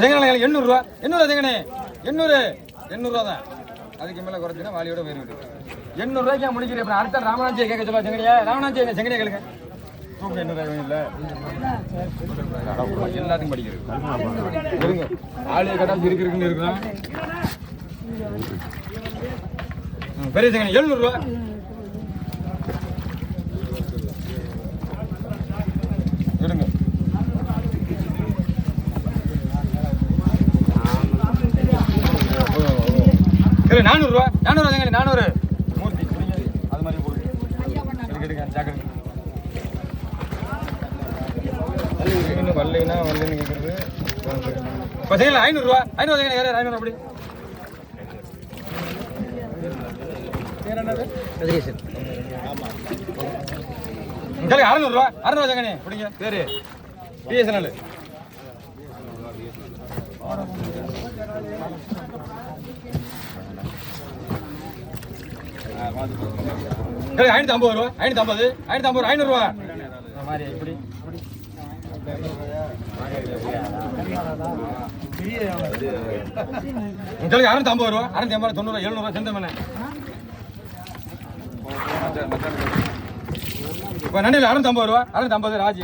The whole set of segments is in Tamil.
செங்கனே 800 ரூபா 800 செங்கனே 800 தான். அதுக்கு மேல குறைச்சுன்னா வாலியோட போயிருக்கு. 800 ரூபாய்க்கு முடிக்கிறேன். அடுத்த ராமநாச்சியை கேட்க சொல்ல செங்கனியா. ராமநாச்சி செங்கனியா கேளுங்க. தூக்கு 800 ரூபாய் இல்லை எல்லாத்தையும் படிக்கிறது இருங்க. ஆளியை கட்டாச்சு இருக்குன்னு இருக்கலாம். பெரிய செங்கனி 700 ரூபா. இருங்க. சரி 400 ரூபா 400 செங்கனி 400 மூர்த்தி அது மாதிரி போடுங்க. எடுக்க ஜாக்கிரதை. வல்லைன்னா வல்லைன்னு கேட்குறது. இப்போ செய்யல 500 ரூபா 500 செங்கனி 500 அப்படி. உங்களுக்கு 600 ரூபா 600 செங்கனி பிடிங்க. பேரு பிஎஸ்என்எல். சரி 550 ரூபா 550 500 ரூபா மாதிரி இப்படி. உங்களுக்கு 650 ரூபா 650 90 700 ரூபா செந்த மேலே. இப்போ நண்டில் 650 ரூபா 650 ராஜி.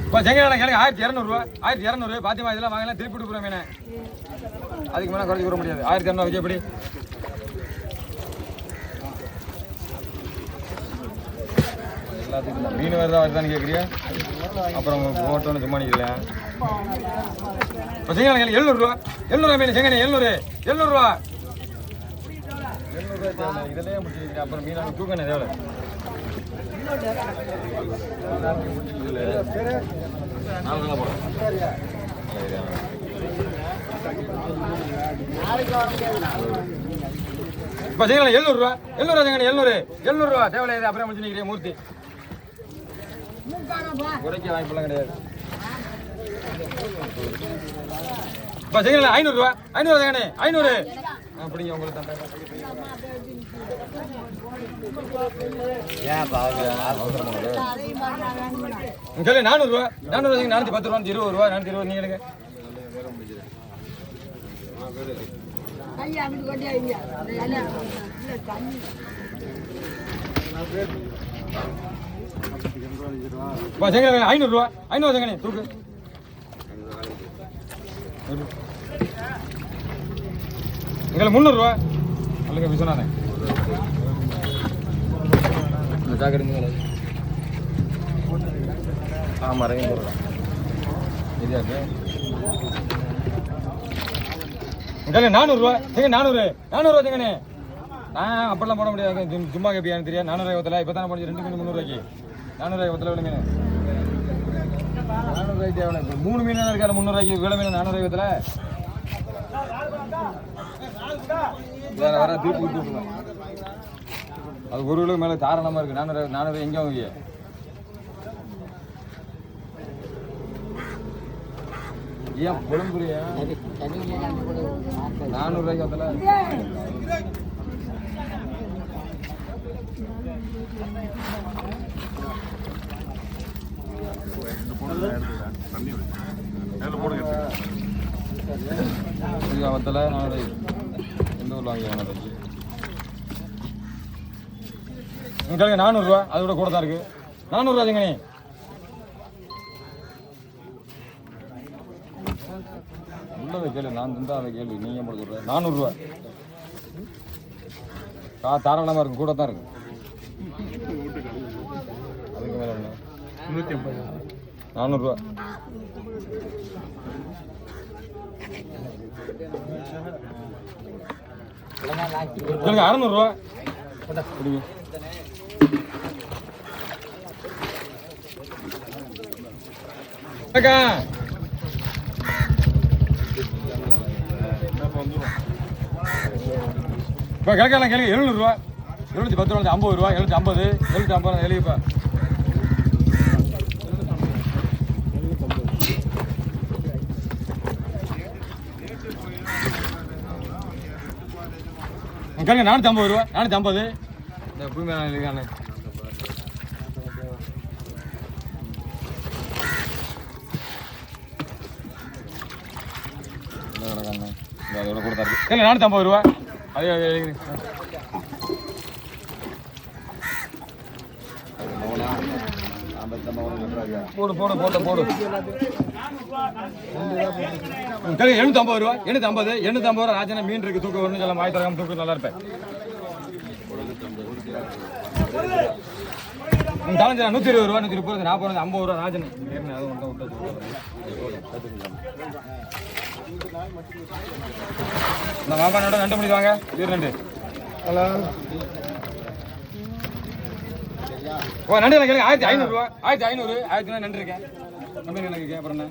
இப்போ செங்கல் கிழங்கு 1200 ரூபா 1200 பாத்திமா. இதெல்லாம் வாங்கலாம் திருப்பி கொடுக்குறோம் மீனை. அதுக்கு மேலே குறைச்சி கொடுக்க முடியாது. 1200 வச்சு எப்படி. எல்லாத்துக்கும் மீன் வேறு தான் வருதான்னு கேட்குறியா. அப்புறம் உங்களுக்கு போட்டோன்னு சும்மா நிற்கல. இப்போ செங்கல் 700 ரூபா 700 மீன் செங்கனி 700 ரூபா 700 ரூபா. இதெல்லாம் முடிச்சிருக்கீங்க. அப்புறம் மீன் தூக்கணும் எவ்வளோ. இப்போ செங்கல் 700 ரூபா 700 செங்கனி 700 ரூபா தேவையில்லை. அப்புறம் முடிச்சு நிற்கிறேன் மூர்த்தி. குறைக்க வாய்ப்பெல்லாம் கிடையாது. இப்போ செங்கல் 500 ரூபா 500 செங்கனி 500 அப்படிங்க. உங்களுக்கு தந்தாங்க. சொல்லி 400 ரூபா 400 410 ரூபா 20 ரூபா 420 நீங்க எடுங்க. செங்கல் 500 ரூபா 500 செங்கனி தூக்கு. எங்களுக்கு 300 ரூபா அல்லங்க விஸ்வநாதன். ஜாக்கிரதை. ஆமாம் ரகம் போடுறோம். இதாக்கு எங்களுக்கு 400 ரூபா செங்கனி 400 ரூபா செங்கனி. நான் அப்படிலாம் போட முடியாது. சும்மா கேட்பியான்னு தெரியாது. 400 ரூபாய் இப்போ தானே போடுச்சு. 2 மீன் 300 ரூபாய்க்கு 400 ரூபாய் எவ்வளோ மீன் 400 ரூபாய்க்கு எவ்வளோ. 3 மீன் தான் இருக்காது 300 ரூபாய்க்கு. இவ்வளோ மீன் 400 ரூபாய்க்கு வேற வேற தூக்கி விட்டுருக்கலாம். அது 1 கிலோ மேலே தாராளமாக இருக்குது. 400 எங்கே வாங்க. ஏன் கொழும்புறியா 400 ரூபாய்க்கு அதில். வத்தலை 400 எந்த ஊரில் வாங்கி 400 ரூபா. அது கூட கூட தான் இருக்கு. 400 ரூபா செங்கனி. உள்ளதை கேளு. நான் தந்தா அதை கேள்வி. நீங்க போட சொல்ற 400 ரூபா. தாராளமாக இருக்கு. கூட தான் இருக்கு. அதுக்கு மேலே என்ன 400 ரூபா. சொல்லுங்க 600 ரூபா. பிடிங்க. இப்போ கிழக்கெல்லாம் கிழக்கு 700 ரூபா 710 ரூபா 50 ரூபா 750 750 எழுதிப்பா. கிழங்கு 450 ரூபா 450. இந்த புதுமையான இருக்கானே அதோட கொடுத்தாரு இல்லை 450 ரூபா. அதே போடு போடு போட்ட போடு 850 ரூபா. 850 ரூபா. ராஜனா மீன் இருக்கு தூக்கு ஒன்று சொல்ல மாய் தரகாம தூக்கு நல்லா இருப்பேன். தலைஞ்சா 120 ரூபா. 130 40 50 ரூபா. ராஜன் இந்த மாமானோட 2 மணிக்கு வாங்க. 2 ஹலோ ஓ நண்டு எனக்கு 1500 ரூபா. 1500 1500 நண்டு இருக்கேன். நம்பி எனக்கு அப்புறம் என்ன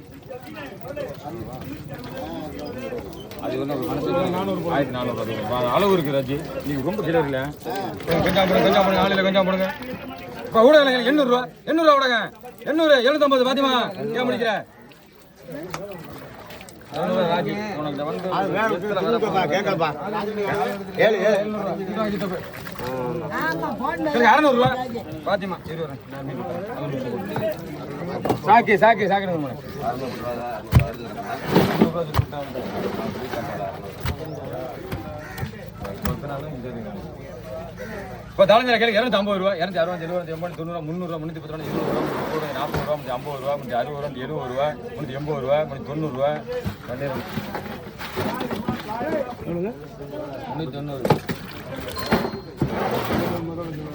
அது ஒன்று 1400 ரூபா அளவு இருக்கு ராஜி. நீங்க ரொம்ப கிட்ட இல்லை கொஞ்சம் போடுங்க ஆளில் கொஞ்சம் போடுங்க. இப்போ கூட இல்லைங்க 800 ரூபா. 800 ரூபா விடுங்க. 800 750 பாத்திமா ஏன் முடிக்கிற ராஜி உனக்கு வந்து 600 ரூபா பாத்திமா 20 சாக்கி சாக்கி சாக்கி இப்போ தலைஞ்ச கேள்வி 250 ரூபா. 260 70 80 90 300 310 20 40 ரூபா 60 ரூபா 50 ரூபா 60 ரூபா 70 ரூபா 80 ரூபா 90 ரூபா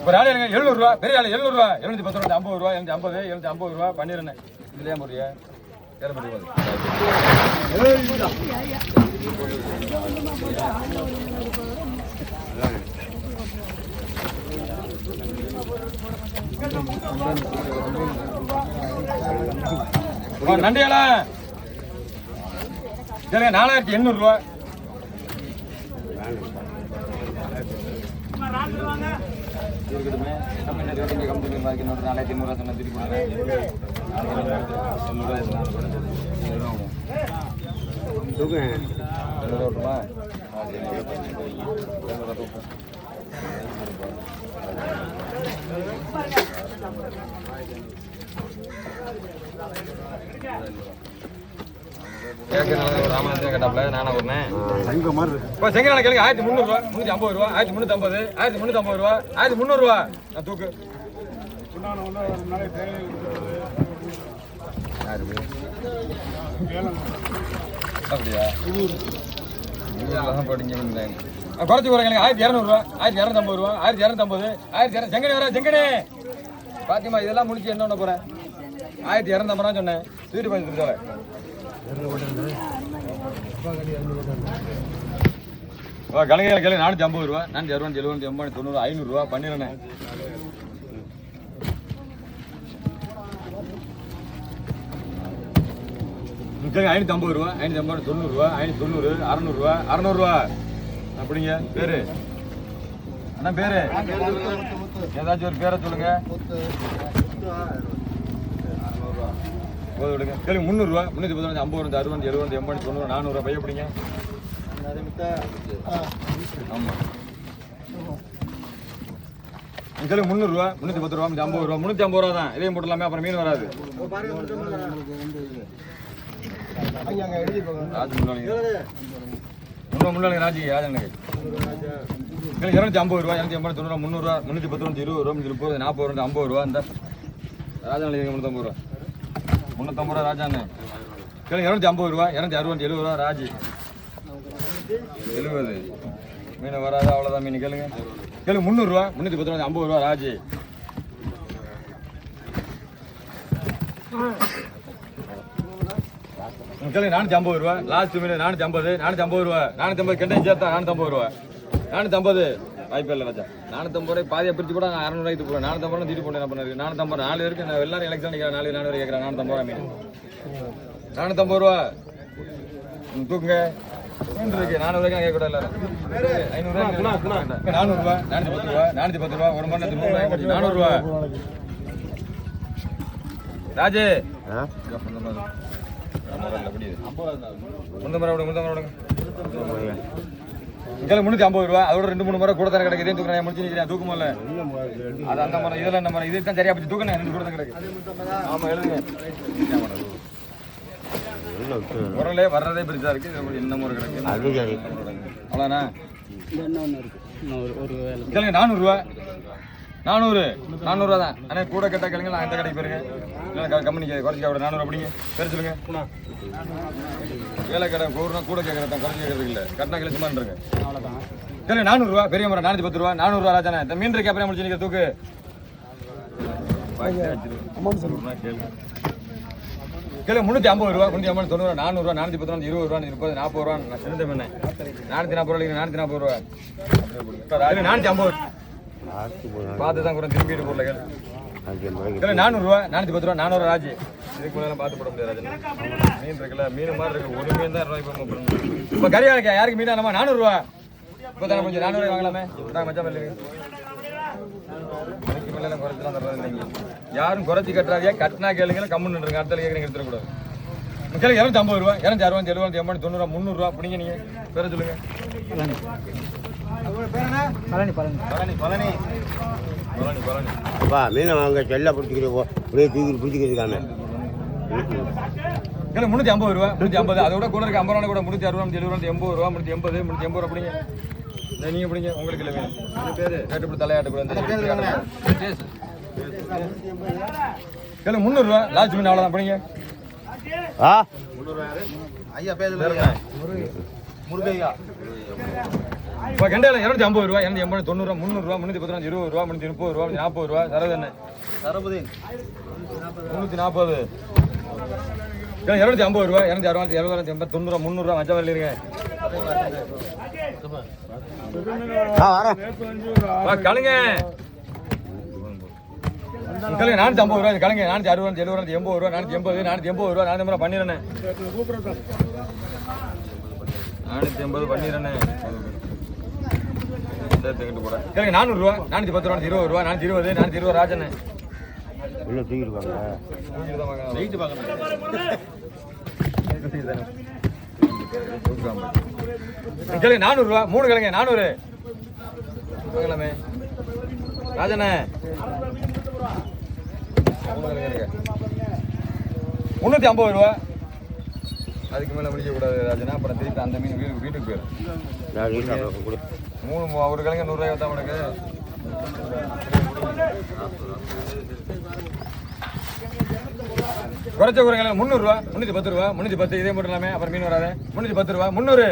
ஒரு ஆள் எனக்கு 700 ரூபா. பெரிய ஆள் 700 ரூபா. 710 ரூபா 50 ரூபா 750 ரூபா பண்ணிடுறேன். இதுலயே போறியா நன்றியாளா 4800 ரூபா. இருக்கட்டுமே நம்ம என்ன ரேட்டிங் கம்பெனி மார்க்கெட் 4500 ரூபா சொன்னா திருப்பி ராமநாதன் கேட்டாப்ல நானா வரேன். செங்கனால கேளுங்க 1300 ரூபா 350 ரூபா 1350 1350 ரூபா 1300 ரூபா நான் தூக்கு அப்படியா படிங்க குறைச்சி போறேன் 1200 ரூபா 1250 ரூபா 1250 1200 செங்கனே வர செங்கனே பாத்திமா இதெல்லாம் முடிச்சு என்ன பண்ண போறேன் 1250 ரூபா சொன்னேன் வீட்டு பண்ணி கொடுத்தால கலைஞர் கேள்வி 450 ரூபா 460 70 80 90 500 ரூபா பண்ணிடுறேன். முக்கியம் 550 ரூபா 550 90 ரூபா 590 600 ரூபா 600 ரூபா அப்படிங்க பேரு அண்ணா பேரு ஏதாச்சும் ஒரு பேரை சொல்லுங்க. போது விடுங்க கேள்வி 300 ரூபா 315 50 60 70 80 90 400 ரூபா பைய பிடிங்க. ஆமா கேள்வி 300 ரூபா 310 ரூபா 50 ரூபா 350 ரூபா தான் இதையும் போட்டுலாமே அப்புறம் மீன் வராது. முன்னாடி ராஜி ராஜனுக்கு 250 ரூபா 250 90 300 ரூபா 310 20 ரூபா 30 40 50 ரூபா இந்த ராஜனுக்கு 350 ரூபா 350 ரூபா ராஜாண்ணே கேளுங்க 250 ரூபா 260 70 ரூபா ராஜி 70 மீன் வராது அவ்வளோதான் மீன் கேளுங்க கேளுங்க 300 ரூபா 310 50 ரூபா ராஜி கேளுங்க 450 ரூபா லாஸ்ட் மீன் 450 ரூபா 450 கெண்டையும் சேர்த்தா 450 ரூபா 450 வாய்ப்பு இல்லை ராஜா 450 ரூபாய் பாதியை பிரித்து கூட 600 ரூபாய்க்கு போகிறேன் 450 ரூபா தீட்டு போட்டு என்ன பண்ணாரு 450 4 பேருக்கு நான் எல்லாரும் எலெக்ஷன் நிற்கிறேன் 400 கேட்குறேன் 450 ரூபா மீன் 450 ரூபா தூக்குங்க இருக்கு 400 ரூபாய்க்கு நான் கேட்கக்கூடாது எல்லாரும் 500 ரூபா 400 ரூபா 410 ரூபா 410 ரூபா ஒரு மணி நேரத்துக்கு 400 ரூபா ராஜே முந்தமரம் விடுங்க இங்கே 350 ரூபா. அதோட 2-3 முறை கூட தான் கிடக்கு. இதே தூக்குறேன் முடிச்சு நிற்கிறேன் தூக்குமோ இல்லை அது அந்த மரம் இதில் என்ன மரம் இது தான் சரியா போச்சு தூக்குனேன் 2 கூட தான் கிடக்கு. ஆமாம் எழுதுங்க முறையிலே வர்றதே பெருசாக இருக்குது. என்ன முறை கிடக்கு அவ்வளோண்ணா கேளுங்க 400 ரூபா 400 தான். ஆனால் கூட கேட்டால் கேளுங்க நான் எந்த கடைக்கு போயிருங்க இல்லை கம்பெனிக்கு குறைச்சி விட 400 அப்படிங்க பேர் சொல்லுங்க. வேலை கடை கூட கேட்குறேன் குறைச்சி கேட்கறது இல்லை கட்டினா கிளச்சுமான்ருங்க கேளுங்க 400 ரூபா பெரிய மரம் 410 ரூபா 400 ரூபா ராஜானே. இந்த மீன் இருக்கு அப்புறம் முடிச்சு நிற்கிற தூக்கு கேளு 350 ரூபா 350 90 400 ரூபா 410 ரூபா 20 ரூபா 30 40 ரூபா நான் சிறந்த மீன் 440 ரூபா 440 ரூபா 450 பார்த்து தான் கூட திரும்பிட்டு போடல கேளு 400 ரூபா 410 ரூபா 400 ராஜி இதுக்கு மேலே பார்த்து போட முடியாது ராஜா. மீன் இருக்குல்ல மீன் மாதிரி இருக்கு ஒரு மீன் தான் இப்போ கறி வாங்க யாருக்கு மீன் ஆனமா 400 ரூபா இப்போ தானே கொஞ்சம் 400 வாங்கலாமே நான் மச்சா இல்லை மேலே குறைச்சலாம் தர்றது இல்லைங்க யாரும் குறைச்சி கட்டுறாதியா கட்டினா கேளுங்க கம்முன்னு இருக்கு அடுத்த கேட்குறீங்க எடுத்துக்கூடாது. கேளுங்க 250 ரூபா 260 70 80 90 300 ரூபா பிடிங்க நீங்கள் பேர சொல்லுங்க. அப்பா மீனை வாங்க செல்ல பிடிச்சிக்கிறோம் ஒரே பிடிச்சிக்கிறதுக்கான கேளு 350 ரூபா 350 அதோட கூட இருக்க 50 ரூபா கூட 360 70 80 ரூபா 380 380 ரூபா பிடிங்க. நீங்க பிடிங்க உங்களுக்கு இல்லை வேணும் பேர் கேட்டு தலையாட்டு கூட கேளு 300 ரூபா லாஸ்ட் மீன் அவ்வளோதான் பிடிங்க. ஐயா பேர் முருகையா இப்போ கண்டையில் 250 ரூபா 280 90 ரூபா 300 ரூபா 310 ரூபா 20 ரூபா 330 ரூபா 40 ரூபா தரது என்ன 340 250 ரூபா 260 70 90 ரூபா 300 ரூபா மச்சம் வரல இருங்க கழுங்க 450 ரூபா கழுங்க 460 70 80 ரூபா 480 480 ரூபா 480 ரூபா பண்ணிடுறேன் 480 பண்ணிடுறேன் கூட கேளுங்க 400 ரூபா 410 ரூபா 20 ரூபா 420 420 ராஜனே உள்ள தூக்கிடுவாங்க வெயிட் பார்க்கணும் கேளுங்க 400 ரூபா 3 கேளுங்க 400 வாங்கலாமே ராஜனே 350 ரூபா அதுக்கு மேலே முடிக்க கூடாது ராஜனா அப்புறம் திருப்பி அந்த மீன் வீட்டுக்கு போயிடும் 3 ஒரு கிழங்கு 100 ரூபாய் தான் உனக்கு குறைச்ச ஒரு கிழங்கு 300 ரூபா 310 ரூபா 310 இதே மட்டும் இல்லாமல் அப்புறம் மீன் வராது 310 ரூபா 300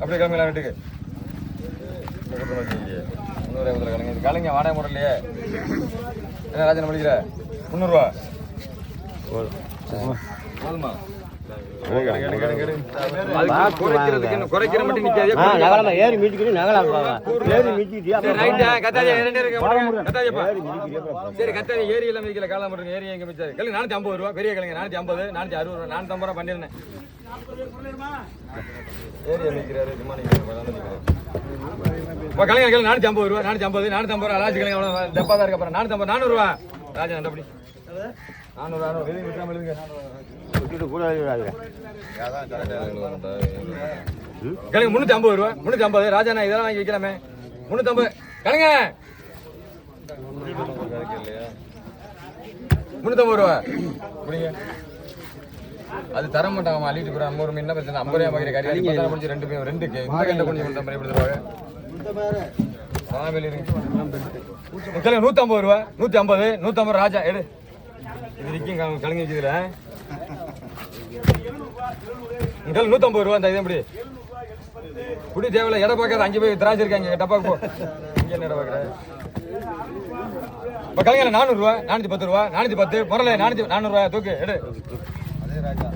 அப்படியே கிளம்பலாம் வீட்டுக்கு 300 கிழங்கு இது கிழங்க வாடகை முறையிலையே என்ன ராஜனை முடிக்கிற 300 ரூபா போதுமா குறைக்கிற மட்டும் நிக்காது ஏறி மீட்டிக்கிட்டு நகலாம் ஏறி மீட்டிக்கிட்டியா சரி கத்தாதி ஏரி எல்லாம் மிதிக்கல காலம் மட்டும் ஏரி எங்க மிச்சாரு கிழங்கு 450 ரூபா பெரிய கிழங்கு 450 460 ரூபா 450 ரூபா பண்ணிருந்தேன் ஏரியா மிக்கிறாரு சும்மா கிழங்கு கிழங்கு 450 ரூபா 450 450 ரூபா ராஜ் கிழங்கு அவ்வளோ டப்பா தான் இருக்கு அப்புறம் 400 ரூபா ராஜா அப்படி 400 வெளியே விட்டாமல் இருங்க கிழங்கு 350 ரூபா 350 ராஜாண்ணா இதெல்லாம் வாங்கி வைக்கலாமே 350 கிழங்க 350 ரூபா புரியுங்க அது தர மாட்டாங்க அள்ளிட்டு போற 50 மீன் பிரச்சனை 50 ரூபாய் பாக்கிற கறி முடிச்சு 2 பேர் 2 இந்த கண்ட கொஞ்சம் எப்படி தருவாங்க கிழங்கு 150 ரூபா 150 150 ராஜா எடு இது நிற்கும் கிழங்கு வச்சுதுல 150 ரூபா இந்த இதே எப்படி குடி தேவையில்ல இடம் பார்க்காத 5 போய் திராட்சை இருக்காங்க டப்பாக்கு போ இங்கே என்ன இடம் பார்க்குற இப்போ கிழங்கு 400 ரூபா 410 ரூபா 410 முரல 400 ரூபா தூக்கு எடு அதே ராஜா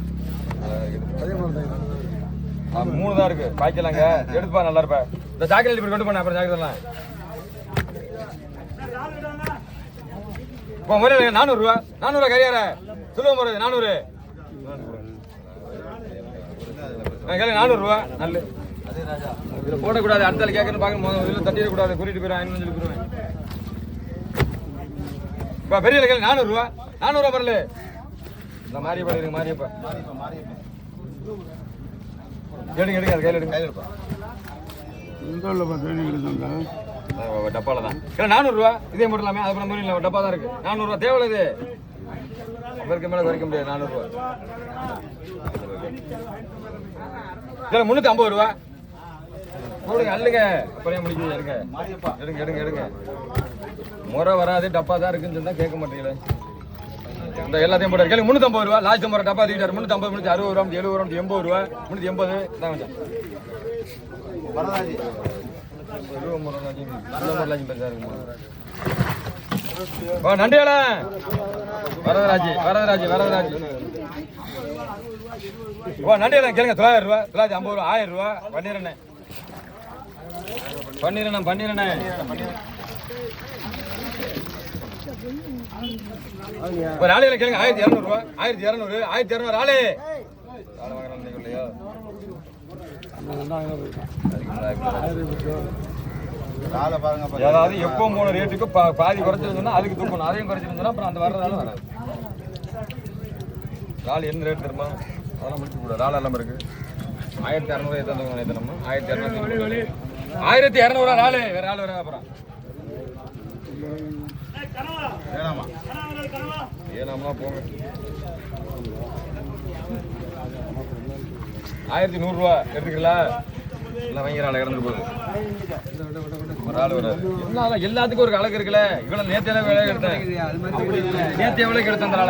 3 தான் இருக்கு பாய்க்கலாங்க எடுத்துப்பா நல்லா இருப்பா இந்த சாக்கடை இப்படி கொண்டு போன அப்புறம் சாக்கடைலாம் இப்போ முறையில் 400 ரூபா 400 கரியார சொல்லுவோம் முறை 400 கேள்வி 400 ரூபா நல்ல இதில் போடக்கூடாது அடுத்த கேட்கணும் பார்க்கணும் இதில் தட்டிடக்கூடாது கூட்டிட்டு போயிடும் 500 சொல்லி போடுவேன் இப்போ பெரிய கேள்வி 400 ரூபா 400 ரூபா பரல இந்த மாரியப்பா இருக்கு மாரியப்பா எடுங்க எடுங்க அது கையில் எடுங்க கையில் எடுப்பா டப்பால தான் இல்லை 400 இதே போடலாமே அது பண்ண முடியல டப்பா தான் இருக்கு 400 தேவையில்ல இது அவருக்கு மேலே குறைக்க முடியாது 400 இல்லை 350 போடுங்க அல்லுங்க அப்புறம் முடிக்க எடுங்க எடுங்க எடுங்க எடுங்க முறை வராது டப்பா தான் இருக்குன்னு சொன்னா கேட்க மாட்டீங்களே இந்த எல்லாத்தையும் போட்டு கேள்வி 350 லாஸ்ட் முறை டப்பா தூக்கிட்டாரு 350 360 70 380 தான் கொஞ்சம் வரதாஜி நன்றியால வரதராஜி வரதராஜி வரதராஜி நன்றியால கேளுங்க 900 950 1000 பண்ணிடுறேன் பண்ணிடுறேன் பண்ணிடுறேன் ஒரு ஆளையில கேளுங்க 1200 1200 1200 ஆளே வாங்குறேன் இல்லையா ஏதாவது எப்போ போன ரேட்டுக்கு பாதி குறைச்சிருந்தோம்னா அதுக்கு தூக்கணும் அதையும் குறைச்சிருந்தோம்னா அப்புறம் அந்த வர்றதால வராது இறால் என்ன ரேட் தெரியுமா அதெல்லாம் முடிச்சு கூட இறால் எல்லாம் இருக்கு 1600 எத்தனை நம்ம 1200 1200 இறால் வேற ஆள் வர அப்புறம் வேணாமா ஏனாமா போங்க 1100 எடுத்துக்கிறீங்களா எல்லாம் வாங்கிறாள் இறந்து போகுது ஒரு ஆள் வராது எல்லாத்துக்கும் ஒரு அழகு இருக்குல்ல இவ்வளவு நேற்று விலை எடுத்தேன் நேற்று எவ்வளவு எடுத்தேன் அந்த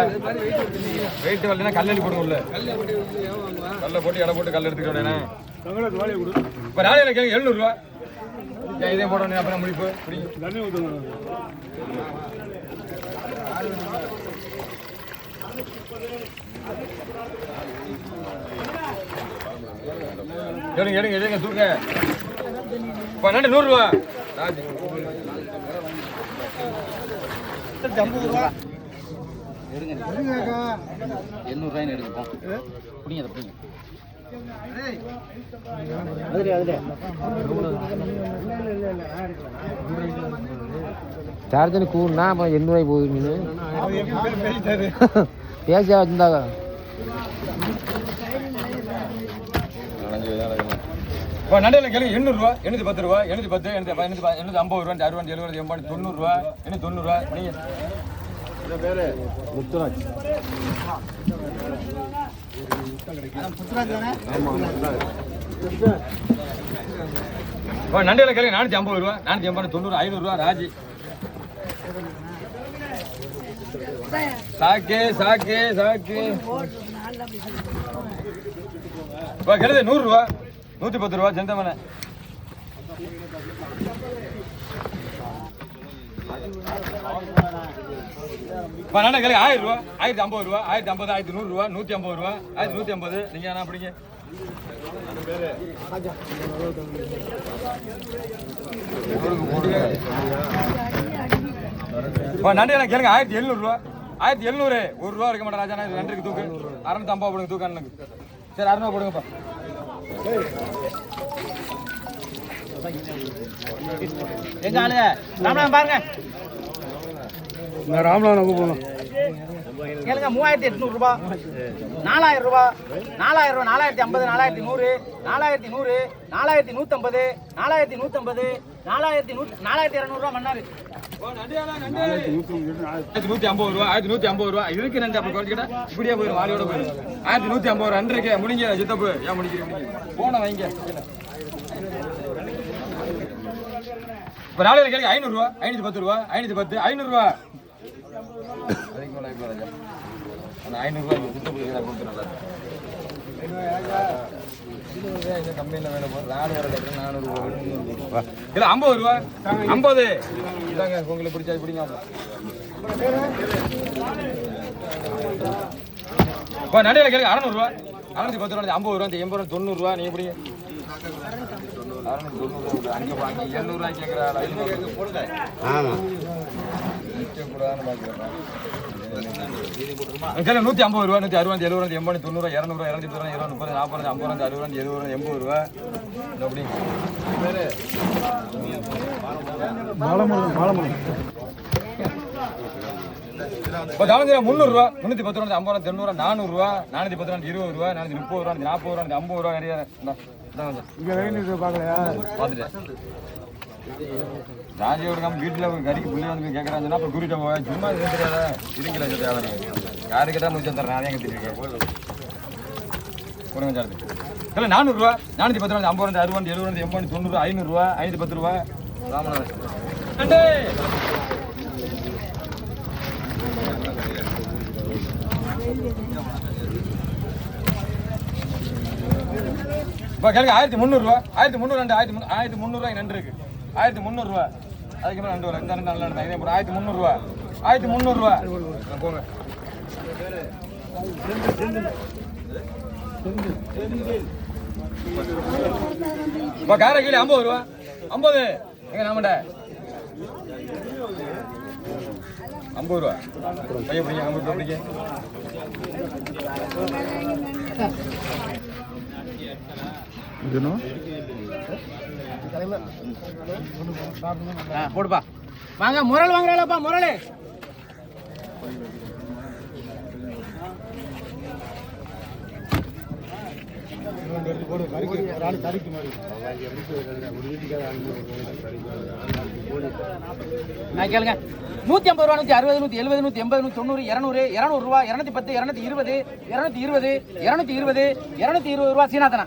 வெயிட் வரலன்னா கல்லடி போடுங்க உள்ள கல்லை போட்டு எடை போட்டு கல் எடுத்துக்கிறேன் இப்போ நாளையில கேட்க 700 இதே போடணும் அப்புறம் முடிப்பு எடுங்க எடுங்க எடுங்க தூங்க இப்போ நண்டு 100 ராஜ் 800 எடுப்போம் பிடிங்க அதை பிடிங்க சார்ஜன் கூறுனா அப்போ 800 போகுது மீன் பேசியா வச்சிருந்தாங்க இப்போ நண்டையில் கேளுங்க 800 810 810 850 60 70 80 90 90 நீங்கள் பேர் முத்துராஜ் நண்டையில் கேளுங்க 450 450 90 500 ராஜி சாக்கு சாக்கு சாக்கு இப்போ கிடையாது 100 110 செந்தமனை நான் கேள்வி 1000 1050 1050 1100 150 1150 நீங்க என்ன அப்படிங்க நன்றி கேளுங்க 1700 1700 1 ரூபா இருக்க மாட்டேன் ராஜா நன்றிக்கு தூக்கு 650 போடுங்க தூக்கு அண்ணனுக்கு சரி 600 போடுங்கப்பா எங்க ஆளுங்க ராமநாதன் பாருங்க ராமநாதனுக்கு போகணும் கேளுங்க 3800 ரூபாய் 4000 ரூபாய் 4000 ரூபாய் 4050 4100 4150 4150 4150 ரூபாய் மன்னாரு 1150 ரூபா இதுக்கு நன்றி அப்படி குறைச்சிக்கிட்டா இப்படியே போயிடும் வாலியோட போயிடும் 1150 அன்றைக்கு முடிங்க சித்தப்பு ஏன் முடிக்கிறீங்க போன வைங்க இப்போ நாளையில கேளுங்க 500 510 510 500 அதுக்கு மேலே இப்போ ராஜா அந்த 500 சித்தப்பு கொடுத்துருந்தா கம்பெனியில் வேலை போகிறேன் 400 இல்லை 50 50 இதாங்க உங்களுக்கு பிடிச்சா பிடிங்க இப்போ நடையில கேளுங்க 600 610 50 80 90 நீங்க பிடிங்க 690 அங்கே வாங்கி 700 கேட்குறாள் ஆமாம் 150 160 70 80 90 200 230 230 40 50 60 70 80 அப்படி இப்போ தாழ்ந்து 300 ரூபா 310 ரூபா 50 ரூபா 90 400 ரூபா 410 ரூபா 20 ரூபா 430 ரூபா 40 ரூபா 50 ரூபா நிறைய பார்த்துட்டேன். ராஜியோட நம்ம வீட்டில் ஒரு கறிக்கு புள்ளி வந்து கேட்குறாங்கன்னா அப்புறம் கூட்டிட்டு போவேன். சும்மா இது தெரியாத இருங்கல தேவை யாரு கேட்டால் முடிச்சு தரேன். நான் எங்கே தெரியும் கொடுங்க சார். இல்லை 400 ரூபா 410 ரூபா 50 ரூபா 60 ரூபா 70 ரூபா 80 90 ரூபா 500 ரூபா 510 ரூபா ராமநாதன். இப்போ கேளுங்க 1300 ரூபா 1300 2 1300 ரூபாய்க்கு நண்டு இருக்கு 1300 ரூபா. அதுக்கு மேலே நண்டு வரும். இந்த ரெண்டு நல்ல நண்டு இதே போல 1300 ரூபா 1300 ரூபா போங்க. இப்போ காரைக்கீழே 50 ரூபா 50 எங்க நாமண்ட 50 ரூபா பைய பிடிங்க 50 ரூபா பிடிங்க. போடுப்பா வாங்க முரல் வாங்குறாளப்பா முரல். கேளுங்க 150 ரூபா 160 170 180 190 200 200 ரூபா 210 220 220 220 220 ரூபா சீனாத்தனா.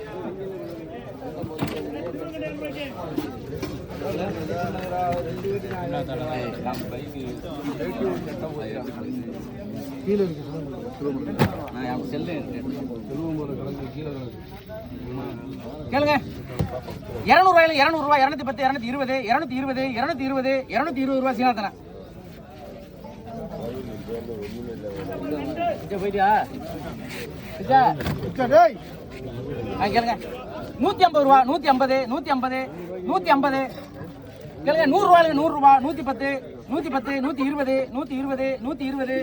கேளுங்க 200 ரூபாயில 200 ரூபா 210 220 220 220 220 ரூபா சீனாத்தனா. போயிட்டியா கேளுங்க 150 ரூபா 150 150 150 கேளுங்க 100 ரூபாயில 100 ரூபா 110 110 120 120 120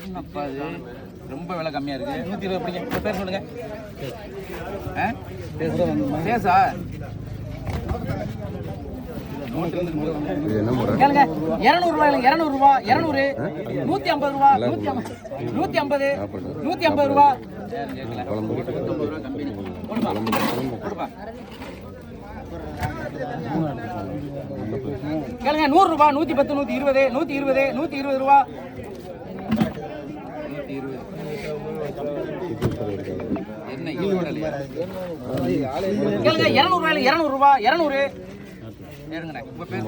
என்னப்பா இது ரொம்ப விலை கம்மியா இருக்கு. 120 பிடிங்க. பேர் சொல்லுங்க. பேசா கேளுங்க 200 ரூபாயில 200 ரூபா 200 150 ரூபா 150 150 ரூபா கேளுங்க 100 ரூபா 110 120 120 120 ரூபா 120 என்ன கேளுங்க 200 ரூபாயில 200 ரூபா 200 கேளுங்க உங்க பேர்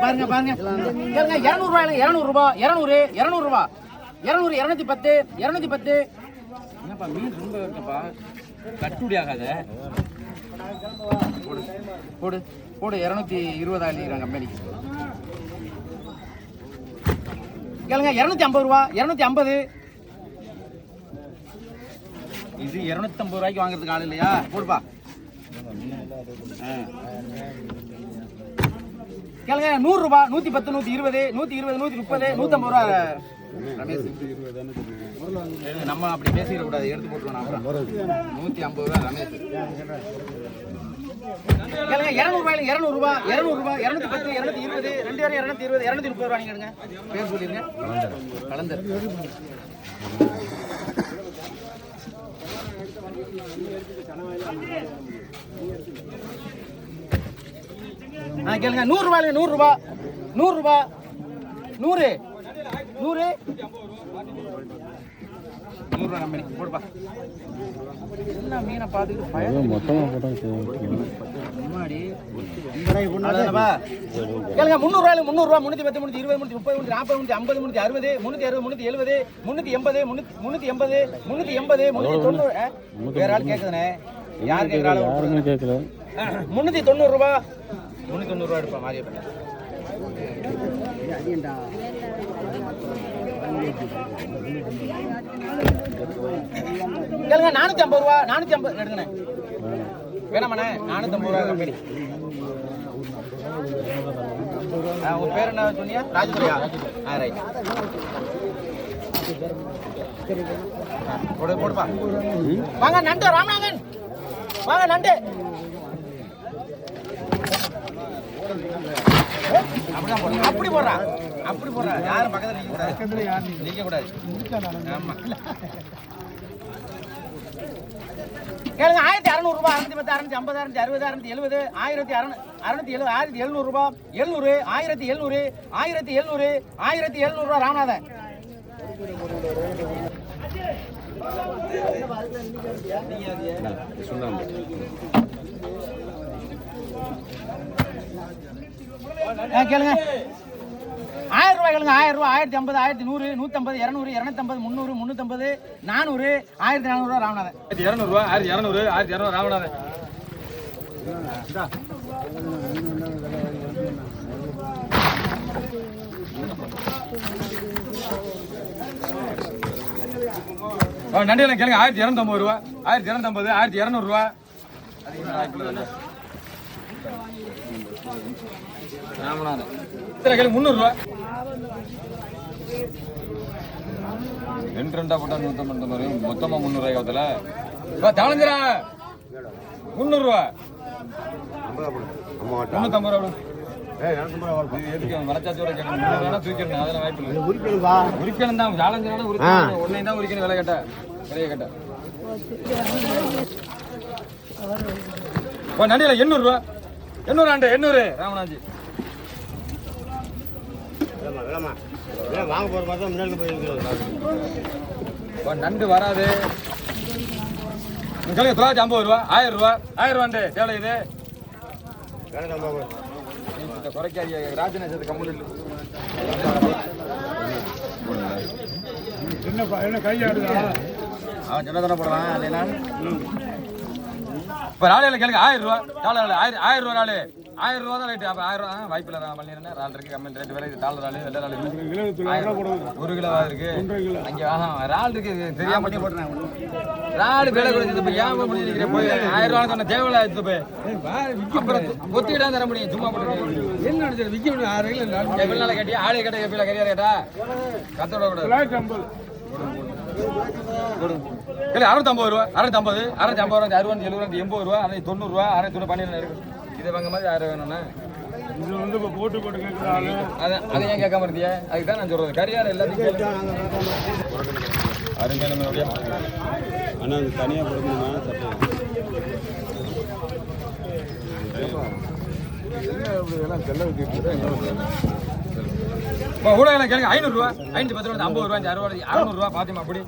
பாருங்க பாருங்க கேளுங்க 200 ரூபாயில 200 ரூபா 200 200 ரூபா 200 210 210 என்னப்பா மீன் ரொம்ப இருக்குப்பா கட்டுடி ஆகாத போடு போடு போடு 220 ஆகிக்கிறாங்க கம்பெனிக்கு. கேளுங்க 250 ரூபா 250 இது 250 ரூபாய்க்கு வாங்குறதுக்கு ஆள் இல்லையா போடுப்பா. கேளுங்க 100 ரூபா 110 120 120 130 150 ரூபா ரமேஷ். நம்ம அப்படி பேசிட கூடாது எடுத்து போட்டுருவோம். 150 ரூபா ரமேஷ். கேளுங்க 200 ரூபாயில 200 ரூபா 200 ரூபா 210 220 2 220 230 ரூபா நீங்க எடுங்க. பேர் சொல்லிருங்க. கலந்தர். கேளுங்க 100 ரூபாயில 100 ரூபா 100 ரூபா 100 100 100 ரூபா கம்பெனி போடுப்பா. என்ன மீனை பார்த்துக்கிட்டு மொத்தமாக முன்னாடி கேளுங்க 300 ரூபாயில 300 ரூபா 310 320 330 340 350 360 370 380 380 390 வேற ஆள் கேட்குதுண்ணே. யார் கேட்குறாலும் கேட்கல. 390 ரூபா 390 ரூபா எடுப்பா மாறிய பண்ண. கேளுங்க 450 ரூபா 450 எடுங்கண்ணே. வேணாமண்ணே 450 ரூபா கம்பெனி. உங்க பேர் என்ன சொன்னீங்க? ராஜதுரையா? ரைட். போடுப்பா. வாங்க நண்டு ராமநாதன், வாங்க நண்டு. அப்படி போடுறான், அப்படி போடுறான். யாரும் பக்கத்துல நிக்க கூடாது. ஆமா கேளுங்க. 1600 ரூபாய், 610, 650, 660, 670, 1670 ரூபாய், 700, 1700, 1700, 1700 ரூபாய் ராமநாதன். கேளுங்க. 1000 ரூபாய் கேளுங்க. 1000 ரூபாய், 1050, 1100, 150, 200, 250, 300, 350, 400, 1400 ரூபாய் ராமநாதன். 1200 ரூபா, 1200, 1200 ராமநாதன். நண்டியில கேளுங்க. 1250 ரூபா, 1250, 1200 ரூபா. ராமநாதன் 300 ரூபா. 2 போட்டா 150 மொத்தமா 300 ரூபாய் காலத்துல தாளஞ்சரா 300 ரூபா. 350 ரூபா. மரச்சாச்சோட கேட்கணும். தூக்கிடணும், அதெல்லாம் வாய்ப்பு இல்லை. உரிக்கணும் தான் தாளஞ்சரான உரிக்கணும். ஒன்னையும் தான் உரிக்கணும். விலை கேட்ட விலையை கேட்ட நண்டியில 800 ரூபா. 800 ஆண்டு 800 ராமநாஜி. வாங்க போற மாதிரி முன்னாடி போயிருக்கோம். நண்டு வராது. 950 ரூபா, 1000 ரூபா, 1000 ரூபாண்டு தேவை. இது குறைக்காதிய ராஜநேசத்து கம்பெனி என்ன கையாடுதா? அவன் சின்ன தானே போடுறான். இப்போ ராலையில கேளுங்க. 1000 ரூபா. 1000 ரூபா ராலு. 1000 ரூபா தான் ரேட்டு. அப்போ 1000 ரூபா வாய்ப்பு இல்லை. பண்ணிடுறேன். ரால் இருக்கு, கம்மி ரேட்டு வேற. இது தாள் ராலு, வெள்ளை ராலு. 1 கிலோவா இருக்கு அங்கே. ரால் இருக்கு, தெரியாம பண்ணி போட்டுறேன். ராலு விலை கொடுத்து இப்போ ஏன் முடிஞ்சிருக்கிறேன். போய் 1000 ரூபா சொன்ன தேவையில்ல. எடுத்து போய் அப்புறம் ஒத்திக்கிட்டா தர முடியும். சும்மா போட்டு என்ன நினைச்சது விற்க முடியும். 6 கிலோ வெள்ளால கேட்டி ஆளு கேட்ட எப்படில கரியார் கேட்டா கத்தோட கூட 650 ரூபா. 650, 650 ரூபா, 60, 70, 80 ரூபா, 90 ரூபா, 690 12 இருக்கு. இதை வாங்க மாதிரி 1000 வேணும்னா இது வந்து இப்போ போட்டு கேட்குறாங்க. அதை ஏன் கேட்காம இருந்தியா? அதுக்கு தான் நான் சொல்றது. கரியார் எல்லாத்தையும் அருமையான அப்படியா ஆனால் அது தனியாக கொடுக்கணுமா? ஊடகம் கேளுங்க. 500 ரூபா, 510 ரூபா, 50 ரூபா, 60 600 ரூபா. பாத்திமா அப்படி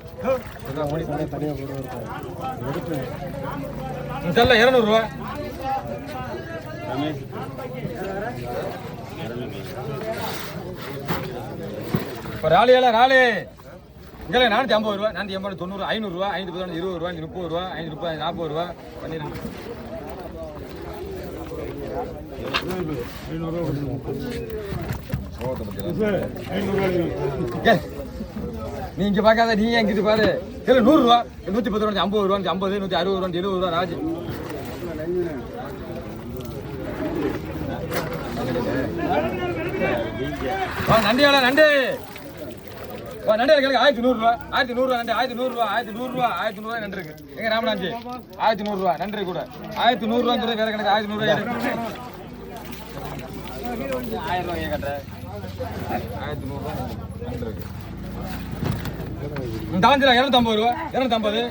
செல்ல 200 ரூபா. இப்போ ராலியால ராலி இங்கே 450 ரூபா, 480, 90, 500 ரூபா, 510, 20 ரூபா, 30 ரூபா, 530, 40 ரூபா. 12 நீ இங்க பார்க்காத, நீ எங்கிட்டு பாரு. 100 ரூபா, 110 ரூபா, 50 ரூபா, 50, 160 ரூபா, 70 ரூபா. ராஜு நண்டியால நண்டு நண்டியால கேளுங்க. 1100 ரூபா, 1100 ரூபா. நண்டு 1100 ரூபா, 1100 ரூபா, 1100 ரூபா. நண்டு இருக்கு எங்க ராமநாஞ்சி. 1100 ரூபா நண்டு கூட. 1100 ரூபா வேற கணக்கு. 1100 ரூபாய் 1000 ரூபாய் கட்டுற 1100 ரூபா நண்டு இருக்கு. தாஞ்சில 250 ரூபா, 250.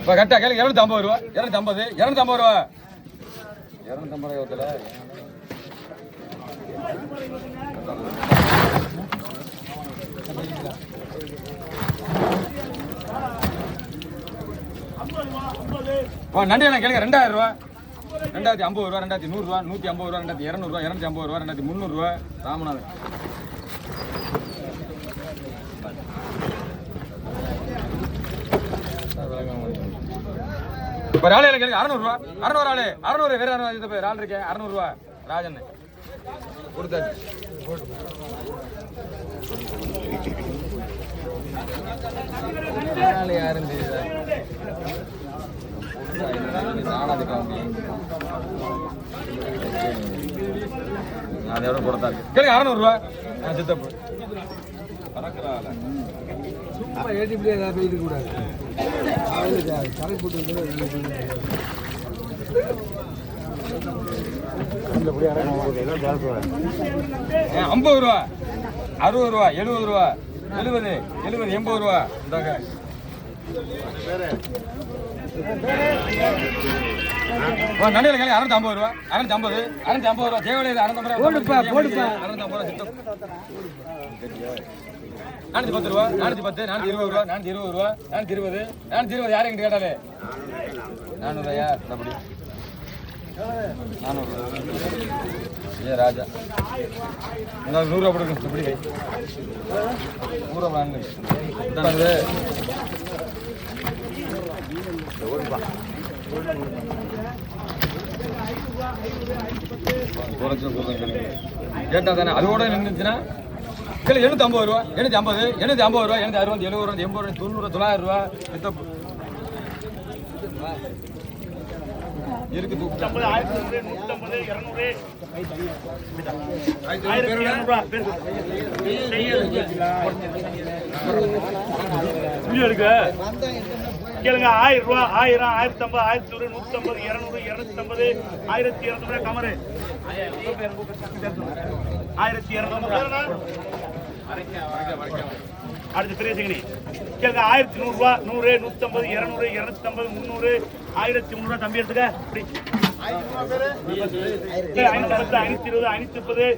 இப்போ கரெக்டாக கேளுங்க. 250 ரூபா, 250, 250 ரூபா. 250 ரூபாய் நண்டி என்ன கேளுங்க. 2000 ரூபா, 2050 ரூபா, 2100 ரூபா, 150 ரூபா, 2200 ரூபா, 250 ரூபா, 2300 ரூபா. ராமநாதன் இப்போ ராலையில கேளுங்க. 600 ரூபா, 600 ஆளு, 600 வேற ஆள் இருக்கேன். 600 ரூபா ராஜன் கொடுத்தாச்சு. யாரும் தெரியுதா? நானாது காமி அதோட கூட தான் இருக்கு. கேளுங்க 600 ரூபா. சித்தப்பு சும்மா ஏடிபிளே போயிட்டு கூடாது. கரை போட்டு 50 ரூபா, 60 ரூபா, 70 ரூபா, 70, 80 ரூபா. இந்தாங்க நடையில கேள்வி 650 ரூபா, 650 ரூபா. தேவையில்லை 650 ரூபா. போடுப்பா 650 ரூபா சித்தப்பு. 410 ரூபா, 410, 420 ரூபா, 420 ரூபா, 420, 420. யாரும் எங்கிட்ட கேட்டாலே 400 ரூபாயா? அப்படி 400 ரூபா. ஏ ராஜா, 100 ரூபா கொடுங்க. இப்படி 100 ரூபா கேட்டா தானே அதோட நின்றுச்சுன்னா 750 ரூபா, 850, 850 ரூபா, 860, 70 ரூபா, 80 ரூபா, 90, 900 ரூபா. இருக்கு கேளுங்க 1000 ரூபா, 1000, 1050, 1100, 150, 200, 250, 1200 கமரு 1200. அடுத்து பெரிய சிங்கனி கேளுங்க 1100 ரூபா, 100, 150, 200, 250, 300, 1300 தம்பி எடுத்துக்க. 510, 520, 530,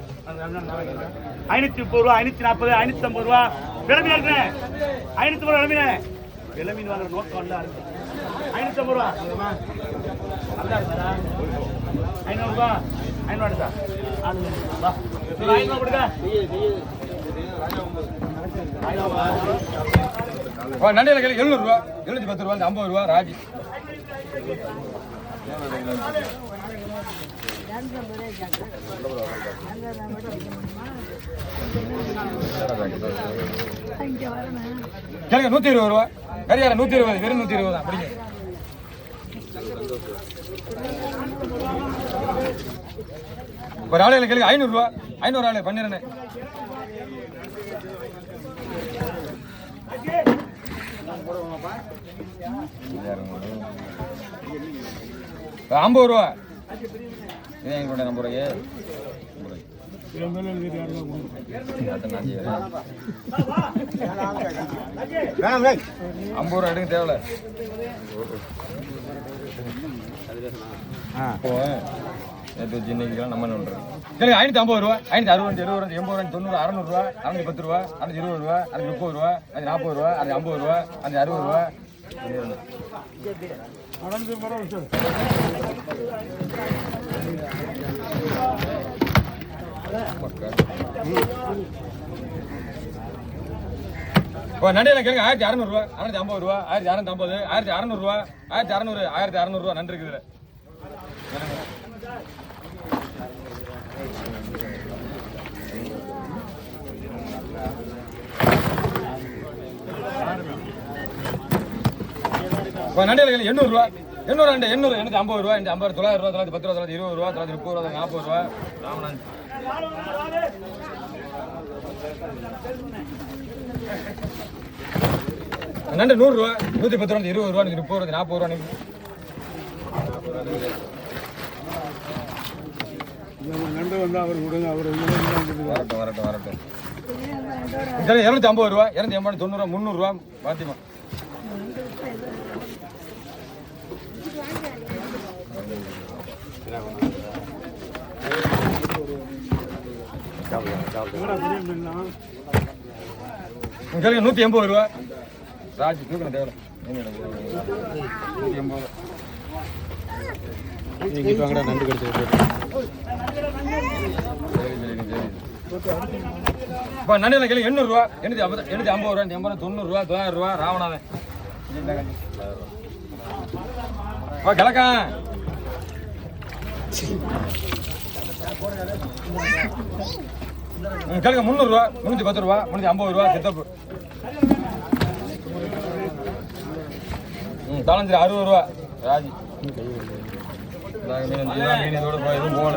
530 ரூபா, 540, 550 ரூபா. விளம்பி இருக்கிறேன் 550 ரூபா. விளம்பின் வாங்குற நோக்கம் அல்ல. 550 ரூபா, 500 ரூபா, 500 எடுத்தா 500 கொடுக்க. நண்டையில கேள்வி 700 ரூபா, 710 ரூபா, 50 ரூபா. ராஜி கேளுங்க 120 ரூபா. கரியார 120, வெறும் 120 தான். அப்படிங்க ஒரு ஆளையில கேளுங்க 500 ரூபா, 500 ஆளு பண்ணிடுறேன். ஐம்பது ரூபா. இதான் கூட நம்புறீங்க. 50 ரூபா எடுங்க தேவையில்ல. நேற்று இன்னைக்கு நம்ம என்ன பண்றோம்? 550 ரூபா, 560, 70, 80, 90, 600 ரூபா, 610 ரூபா, 620 ரூபா, 630 ரூபா, 640 ரூபா, 650 ரூபா, 660 ரூபா. நண்டையில கேளுங்க 1600 ரூபா, 650 ரூபா, 1650, 1600 ரூபா, 1600, 1600 ரூபா. நன்றி இருக்குதுல. நண்டையில கேள்வி 800 ரூபா, 800, 800, 850 ரூபா, 850, 900 ரூபா, 910 ரூபா, 920 ரூபா, 930 ரூபா, 40 ரூபா. ராமநாத் நண்டு 100 ரூபா, 110 ரூபா, 20 ரூபா, 30 ரூபா, 40 ரூபா. நண்டு வந்து அவர் கொடுங்க. அவர் வரட்டும் வரட்டும் வரட்டும். 250 ரூபா, 280, 90 ரூபா, 300 ரூபா. பாத்திமா கேளுங்க 180 ரூபா. ராஜ் தூக்கணும் தேவை 180. நண்டு கிடைச்சது நண்டையில கேள்வி 800 ரூபா, 850, 850 ரூபா, 80, 90 ரூபா, 900 ரூபா. ராமநாதன் கிழக்கா கேளுங்க 300 ரூபா, 310 ரூபா, 350 ரூபா. சித்தப்பு தாளஞ்சிரி 60 ரூபா. ராஜி மீன் இதோட எதுவும் போகல.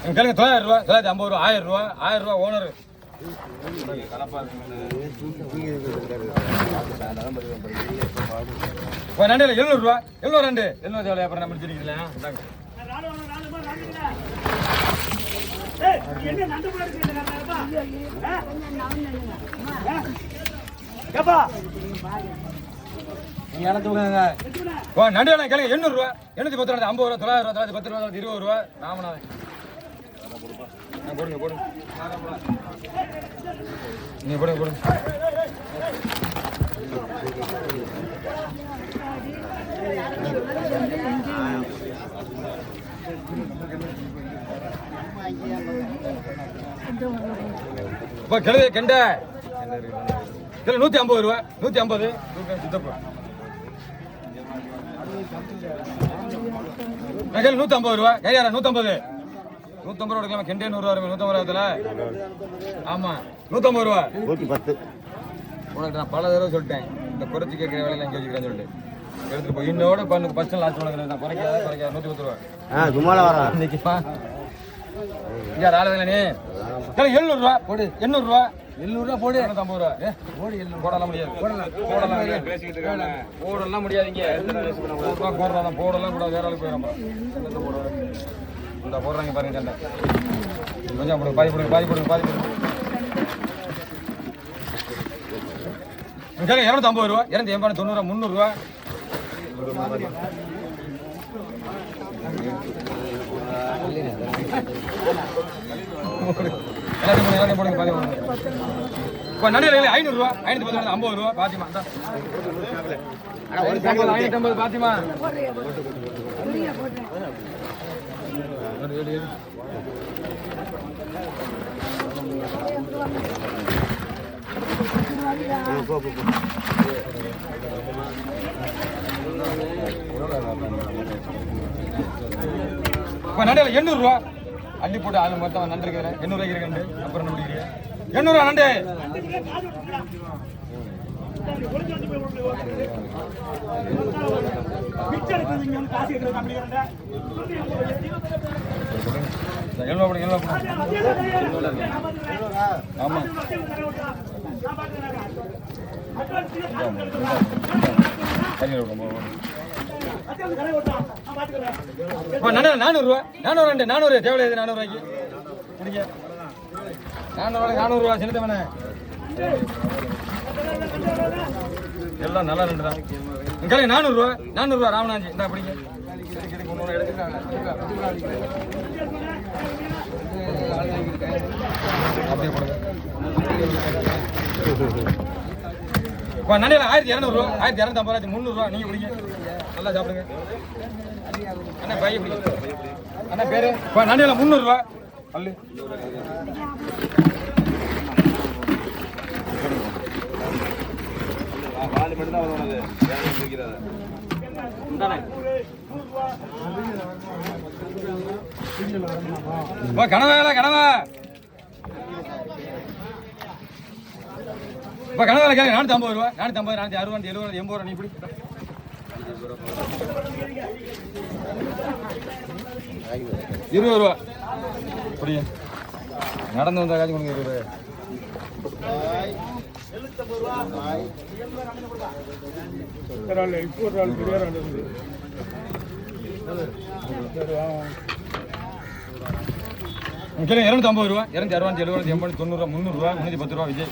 கேளுங்க 900 ரூபா 950 ரூபா 1000 ரூபா 1000 ரூபா ஓனர் நண்டில 700 ரூபா 702 700 எவ்வளவு அப்புறம் நம்ம முடிச்சிருக்கீங்களா என்ன நண்டு போல இருக்கு இந்த கேப்பா நண்டு வேணா கேளுங்க 800 ரூபா 810 ரூபா 50 ரூபா 900 ரூபா 10 ரூபா 20 ரூபா ராமநாதன் போடுங்க போடுங்க நீ போடுங்க போடுங்க கிழக்கு கெண்ட 150 ரூபா 150 சித்தப்பு 150 ரூபா கையாரா 150 ரூபா எடுக்கலாம் கெண்டே 100 ரூபா 150 ரூபாய்ல ஆமா 150 ரூபா 110 உனக்கு நான் பல தடவை சொல்லிட்டேன் இந்த குறைச்சி கேட்கிற வேலையில இங்கே வச்சுக்கிறேன்னு சொல்லிட்டு எடுத்துட்டு போய் இன்னோட பண்ணு ஃபர்ஸ்ட் லாஸ்ட் உனக்கு நான் குறைக்காத 110 ரூபா சும்மால வரேன் இன்னைக்குப்பா இங்கே ஆளு நீ 700 ரூபா போடு 800 ரூபா 700 ரூபா போடு 250 ரூபா போடு 700 போடலாம் முடியாது போடலாம் பேசிக்கிட்டு இருக்காங்க போடலாம் முடியாதுங்க போடலாம் கூட வேற ஆளுக்கு போயிடும் இந்த போடுறாங்க பாருங்க சண்டை கொஞ்சம் போடுங்க பாதி போடுங்க பாதி போடுங்க பாதி போடுங்க 250 ரூபா 280 90 300 ரூபா எல்லாத்தையும் போடுங்க பாதி போடுங்க இப்போ நடுவில் 500 ரூபா 510 50 ரூபா பாத்திமா 550 பாத்திமா இப்போ நண்டில் 800 ரூபா அள்ளி போட்டு ஆளு மொத்தம் நண்டு இருக்கிறேன் 800 ரூபாய்க்கு இருக்கேன் அப்புறம் என்ன முடிக்கிறேன் 800 ரூபா நண்டு ஆமா நண்டு 400 ரூபா 400 400 தேவையில்லை 400 ரூபாய்க்கு முடிங்க 400 ரூபா சின்ன தவணை எல்லாம் நல்லா ரெண்டு தான் இங்கே 400 ரூபா 400 ரூபா ராமநாஞ்சி இந்த அப்படிங்க அப்படியே போடுங்க நண்டில் 1200 ரூபா 1250 300 ரூபா நீங்க பிடிங்க நல்லா சாப்பிடுங்க அண்ணா பைய பிடிங்க அண்ணா பேரு நண்டில் 300 ரூபா அல்லு கனவா கனவா இப்போ கனவால கேட்க 450 ரூபா 450 460 70 80 ரூபா நீ இப்படி 20 ரூபா புரியுது நடந்து வந்தா காட்சி கொடுங்க 20 ரூபா இப்போ ஒரு ஆள் பெரிய ஆள் இருந்து முக்கியம் 250 ரூபா 260 70 80 90 ரூபா 300 ரூபா 310 ரூபா விஜய்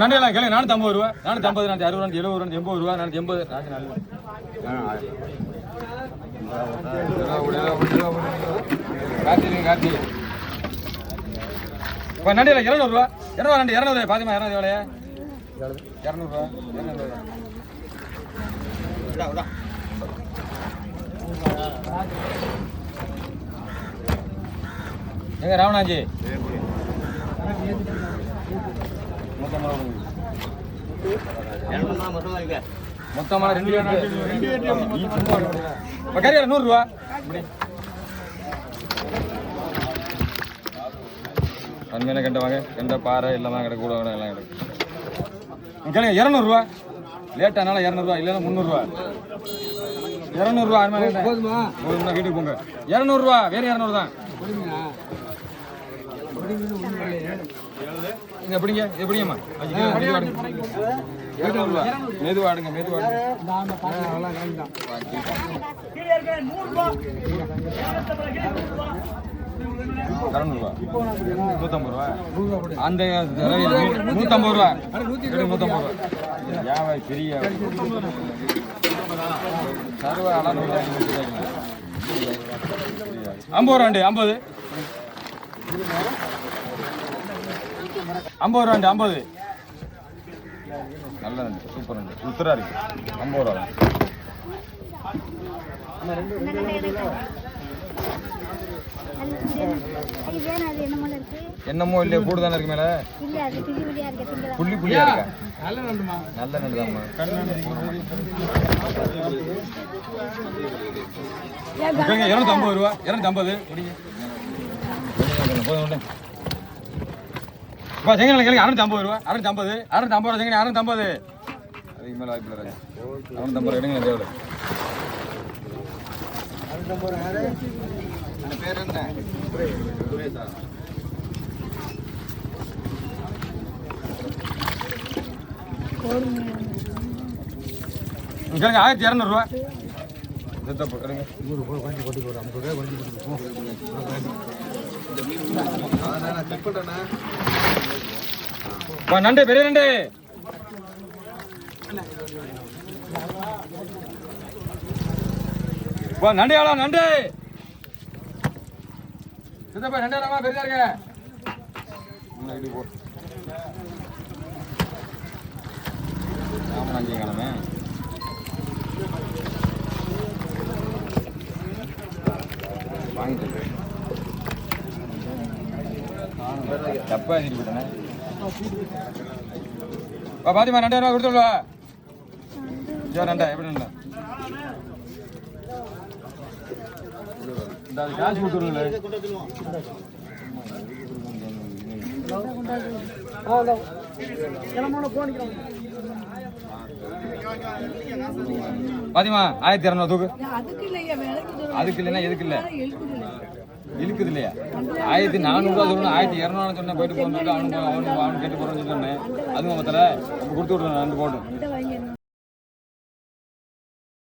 நண்டியெல்லாம் கேளுங்க 450 ரூபா 450 460 70 80 ரூபா 480 கார்த்தி இப்போ நண்டியில் 200 ரூபா 200 பாத்திமா 200 எவ்வளோ 200 ரூபா 200 எங்க ராவணாஜி மொத்தமா 2 கறியா 100 ரூபா கண்மையில கண்ட வாங்க கண்ட பாறை எல்லாம் கிடக்கு கூட எல்லாம் கிடக்கு 200 ரூபா லேட்டானால 200 ரூபா இல்லைன்னா 300 ரூபா 200 போதுமா? போதுமா, வீட்டுக்கு போங்க. 200 வேற 200 தான். இங்க எப்படிங்க எப்படிங்கம்மா? மெதுவாடுங்க மெதுவாடுங்க. கீழே இருக்க 100 ரூபா 200 150 ரூபா. அந்த 150 ரூபா 150 ரூபா. யாவை பெரிய சர்வ அளவு 50 ரூபாண்டு 50 50 ரூபாண்டு 50. நல்ல நண்டு, சூப்பர் நண்டு, சுத்தரா இருக்கு. 50 ரூபா. என்னமோ இல்லையா, கூடுதானே இருக்கு மேல, புள்ளி புள்ளியா இருக்கா? நல்ல நண்டுமா, நல்ல நண்டு தான்மா. 250 ரூபா 250 செங்கல் கேளுங்க. 650 ரூபா 650 650 ரூபா செங்கல் 650. அதுக்கு மேல வாய்ப்பு இல்லை. 650 ரூபா எடுங்க. எவ்வளோ பேர் என்ன? கேளுங்க. 1200 ரூபா. நண்டு பெரிய நண்டு. நண்டு எவ்வளோ? நண்டு சித்தப்பா நண்டு எவ்வளோ பெருசா இருக்க? ராமநாஞ்சி கிழமை வாங்கிட்டு தப்பா எழுதி விட்டேன். பாத்திமா 2000 ரூபா கொடுத்துருவா. நண்டா எப்படி நண்டா? இந்த காசு கொடுத்துருங்களே. பாத்திமா 1200 தூக்கு. அதுக்கு இல்லைன்னா எதுக்கு இல்லை? இழுக்குது இல்லையா? 1400 ரூபா சொல்லணும். 1200 சொன்னேன். போயிட்டு போகணும். அவனுக்கு கேட்டு போறேன்னு சொன்னேன். அதுவும் மொத்தத்தில் கொடுத்து விட்றேன். 2 போட்டு